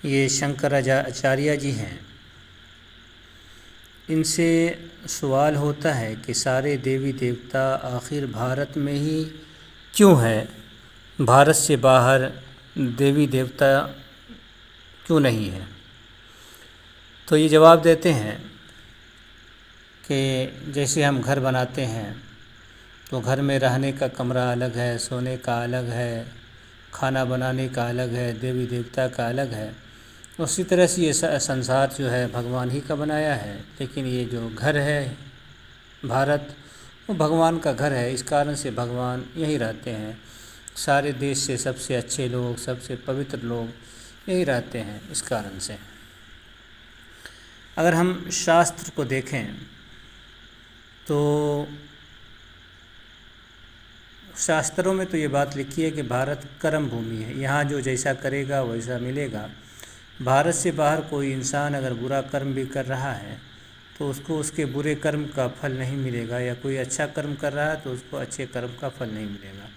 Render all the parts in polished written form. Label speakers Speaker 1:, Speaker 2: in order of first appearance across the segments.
Speaker 1: یہ شنکراچاریہ جی ہیں، ان سے سوال ہوتا ہے کہ سارے دیوی دیوتا آخر بھارت میں ہی کیوں ہے؟ بھارت سے باہر دیوی دیوتا کیوں نہیں ہے؟ تو یہ جواب دیتے ہیں کہ جیسے ہم گھر بناتے ہیں تو گھر میں رہنے کا کمرہ الگ ہے، سونے کا الگ ہے، کھانا بنانے کا الگ ہے، دیوی دیوتا کا الگ ہے۔ اسی طرح سے یہ سنسار جو ہے بھگوان ہی کا بنایا ہے، لیکن یہ جو گھر ہے بھارت، وہ بھگوان کا گھر ہے۔ اس کارن سے بھگوان یہیں رہتے ہیں۔ سارے دیش سے سب سے اچھے لوگ، سب سے پوتر لوگ یہیں رہتے ہیں۔ اس کارن سے اگر ہم شاستر کو دیکھیں تو شاستروں میں تو یہ بات لکھی ہے کہ بھارت کرم بھومی ہے، یہاں جو جیسا کرے گا ویسا ملے گا۔ بھارت سے باہر کوئی انسان اگر برا کرم بھی کر رہا ہے تو اس کو اس کے برے کرم کا پھل نہیں ملے گا، یا کوئی اچھا کرم کر رہا ہے تو اس کو اچھے کرم کا پھل نہیں ملے گا۔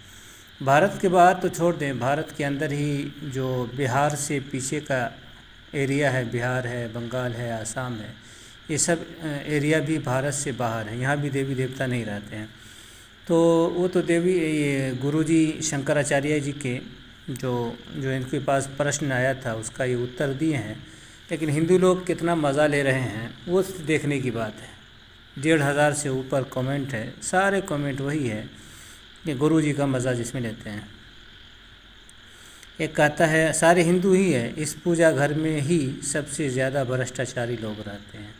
Speaker 1: بھارت کے باہر تو چھوڑ دیں، بھارت کے اندر ہی جو بہار سے پیچھے کا ایریا ہے، بہار ہے، بنگال ہے، آسام ہے، یہ سب ایریا بھی بھارت سے باہر ہے، یہاں بھی دیوی دیوتا نہیں رہتے ہیں۔ تو وہ تو یہ گرو جی شنکراچاریہ جی کے جو ان کے پاس پرشن آیا تھا اس کا یہ اتر دیے ہیں، لیکن ہندو لوگ کتنا مزہ لے رہے ہیں وہ دیکھنے کی بات ہے۔ 1500 سے اوپر کمنٹ ہے، سارے کمنٹ وہی ہے کہ گرو جی کا مزہ جس میں لیتے ہیں۔ ایک کہتا ہے سارے ہندو ہی ہے، اس پوجا گھر میں ہی سب سے زیادہ بھرشٹاچاری لوگ رہتے ہیں۔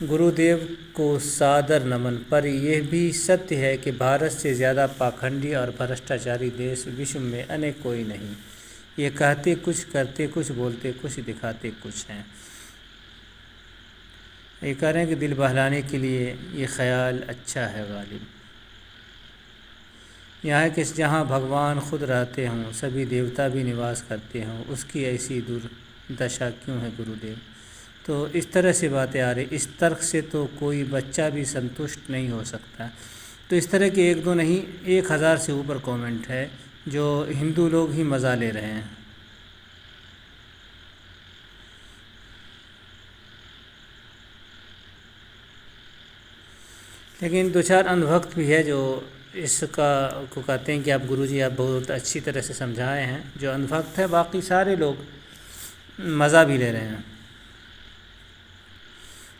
Speaker 1: گرودیو کو سادر نمن، پر یہ بھی ستیہ ہے کہ بھارت سے زیادہ پاکھنڈی اور بھرشٹاچاری دیش وشو میں انیک کوئی نہیں۔ یہ کہتے کچھ، کرتے کچھ، بولتے کچھ، دکھاتے کچھ ہیں۔ یہ کہہ رہے ہیں کہ دل بہلانے کے لیے یہ خیال اچھا ہے غالب۔ یہاں کہ جہاں بھگوان خود رہتے ہوں، سبھی دیوتا بھی نواس کرتے ہوں، اس کی ایسی دردشا کیوں ہے گرودیو؟ تو اس طرح سے باتیں آ رہی، اس ترک سے تو کوئی بچہ بھی سنتشٹ نہیں ہو سکتا۔ تو اس طرح کے ایک دو نہیں، 1000 سے اوپر کومنٹ ہے جو ہندو لوگ ہی مزہ لے رہے ہیں۔ لیکن دو چار اندھ بھکت بھی ہے جو اس کو کہتے ہیں کہ آپ گرو جی آپ بہت اچھی طرح سے سمجھائے ہیں، جو اندھ بھکت ہے، باقی سارے لوگ مزہ بھی لے رہے ہیں۔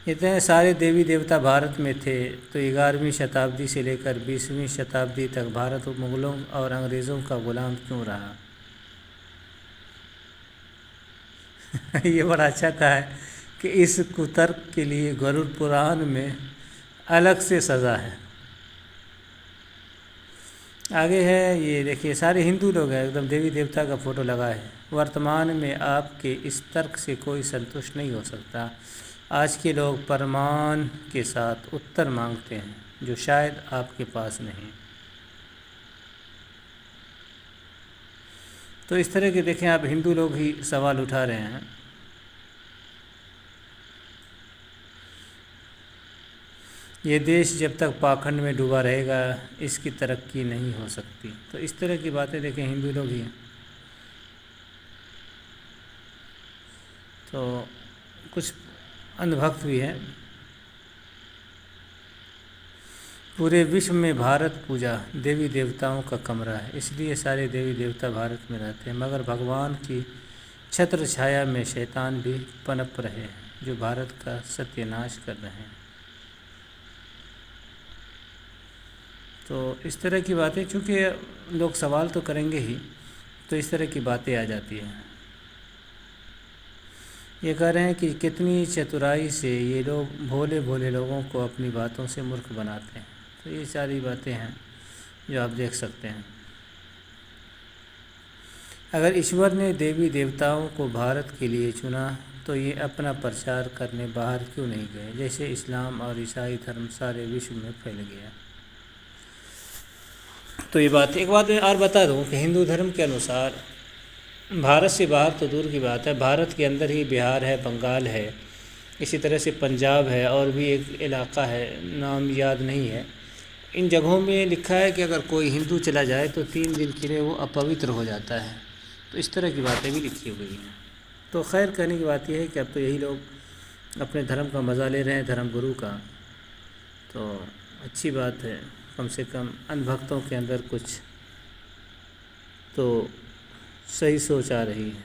Speaker 1: اتنے سارے دیوی دیوتا بھارت میں تھے تو 11ویں شتابدی سے لے کر 20ویں شتابدی تک بھارت مغلوں اور انگریزوں کا غلام کیوں رہا؟ یہ بڑا اچھا تھا ہے کہ اس کترک کے لیے گروڑ پران میں الگ سے سزا ہے۔ آگے ہے یہ دیکھیے، سارے ہندو لوگ ہیں، ایک دم دیوی دیوتا کا فوٹو لگا ہے۔ ورتمان میں آپ کے اس ترک سے کوئی سنتشٹ نہیں ہو سکتا۔ آج کے لوگ پرمان کے ساتھ اتر مانگتے ہیں جو شاید آپ کے پاس نہیں۔ تو اس طرح کے دیکھیں آپ ہندو لوگ ہی سوال اٹھا رہے ہیں۔ یہ دیش جب تک پاکھنڈ میں ڈوبا رہے گا اس کی ترقی نہیں ہو سکتی۔ تو اس طرح کی باتیں دیکھیں ہندو لوگ ہی ہیں۔ تو کچھ اندھ بھکت بھی ہیں۔ پورے وشو میں بھارت پوجا دیوی دیوتاؤں کا کمرہ ہے، اس لیے سارے دیوی دیوتا بھارت میں رہتے ہیں، مگر بھگوان کی چھتر چھایا میں شیطان بھی پنپ رہے ہیں جو بھارت کا ستیہ ناش کر رہے ہیں۔ تو اس طرح کی باتیں، چونکہ لوگ سوال تو کریں گے ہی، تو اس طرح کی باتیں آ جاتی ہیں۔ یہ کہہ رہے ہیں کہ کتنی چترائی سے یہ لوگ بھولے بھولے لوگوں کو اپنی باتوں سے مورکھ بناتے ہیں۔ تو یہ ساری باتیں ہیں جو آپ دیکھ سکتے ہیں۔ اگر ایشور نے دیوی دیوتاؤں کو بھارت کے لیے چنا تو یہ اپنا پرچار کرنے باہر کیوں نہیں گئے؟ جیسے اسلام اور عیسائی دھرم سارے وشو میں پھیل گیا۔ تو یہ بات ایک بات میں اور بتا دوں کہ ہندو دھرم کے انوسار بھارت سے باہر تو دور کی بات ہے، بھارت کے اندر ہی بہار ہے، بنگال ہے، اسی طرح سے پنجاب ہے، اور بھی ایک علاقہ ہے، نام یاد نہیں ہے۔ ان جگہوں میں لکھا ہے کہ اگر کوئی ہندو چلا جائے تو 3 دن کے لیے وہ اپوتر ہو جاتا ہے، تو اس طرح کی باتیں بھی لکھی ہوئی ہیں۔ تو خیر کہنے کی بات یہ ہے کہ اب تو یہی لوگ اپنے دھرم کا مزہ لے رہے ہیں، دھرم گرو کا، تو اچھی بات ہے، کم سے کم ان بھکتوں کے اندر کچھ تو صحیح سوچ آ رہی ہے۔